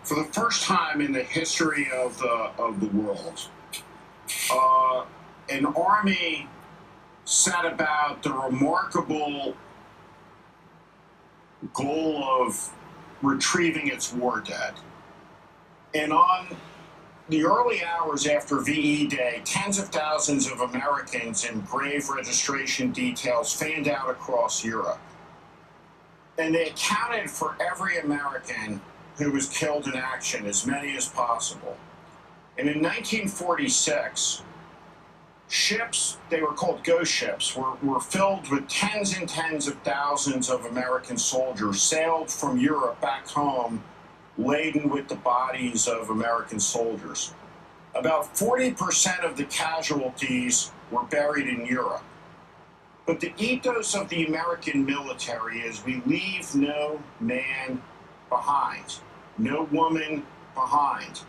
For the first time in the history of the world, an army set about the remarkable goal of retrieving its war dead. And on the early hours after VE Day, tens of thousands of Americans in grave registration details fanned out across Europe. And they accounted for every American who was killed in action, as many as possible. And in 1946, ships, they were called ghost ships, were filled with tens and tens of thousands of American soldiers, sailed from Europe back home, laden with the bodies of American soldiers. About 40% of the casualties were buried in Europe. But the ethos of the American military is we leave no man behind, no woman behind.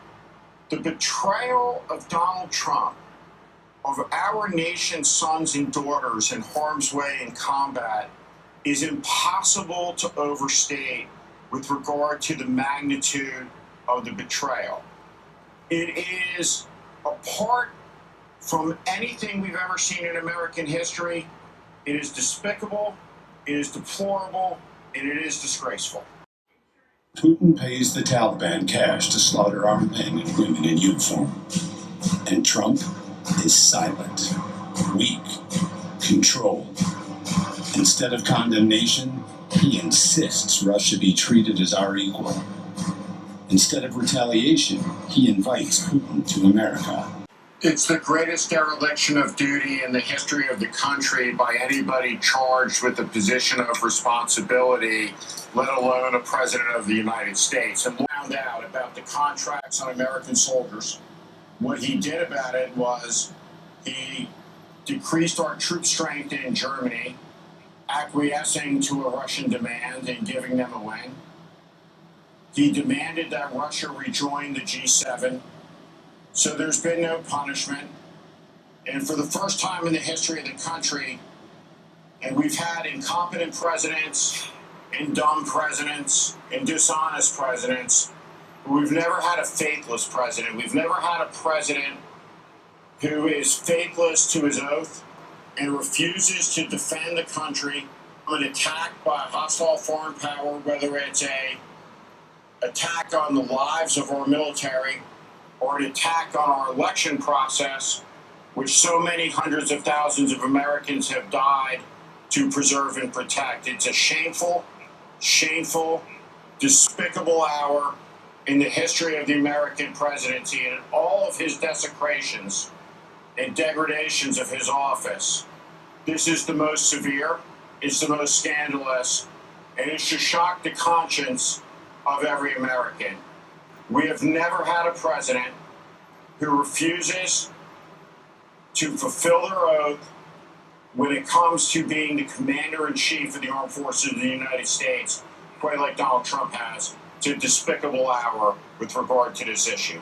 The betrayal of Donald Trump, of our nation's sons and daughters in harm's way in combat, is impossible to overstate with regard to the magnitude of the betrayal. It is apart from anything we've ever seen in American history. It is despicable, it is deplorable, and it is disgraceful. Putin pays the Taliban cash to slaughter armed men and women in uniform. And Trump is silent, weak, controlled. Instead of condemnation, he insists Russia be treated as our equal. Instead of retaliation, he invites Putin to America. It's the greatest dereliction of duty in the history of the country by anybody charged with the position of responsibility, let alone a president of the United States. And found out about the contracts on American soldiers. What he did about it was he decreased our troop strength in Germany, acquiescing to a Russian demand and giving them a win. He demanded that Russia rejoin the G7. So there's been no punishment. And for the first time in the history of the country, and we've had incompetent presidents and dumb presidents and dishonest presidents, but we've never had a faithless president. We've never had a president who is faithless to his oath and refuses to defend the country from an attack by a hostile foreign power, whether it's an attack on the lives of our military or an attack on our election process, which so many hundreds of thousands of Americans have died to preserve and protect. It's a shameful, shameful, despicable hour in the history of the American presidency, and all of his desecrations and degradations of his office. This is the most severe, it's the most scandalous, and it should shock the conscience of every American. We have never had a president who refuses to fulfill their oath when it comes to being the commander-in-chief of the armed forces of the United States, quite like Donald Trump has, to a despicable hour with regard to this issue.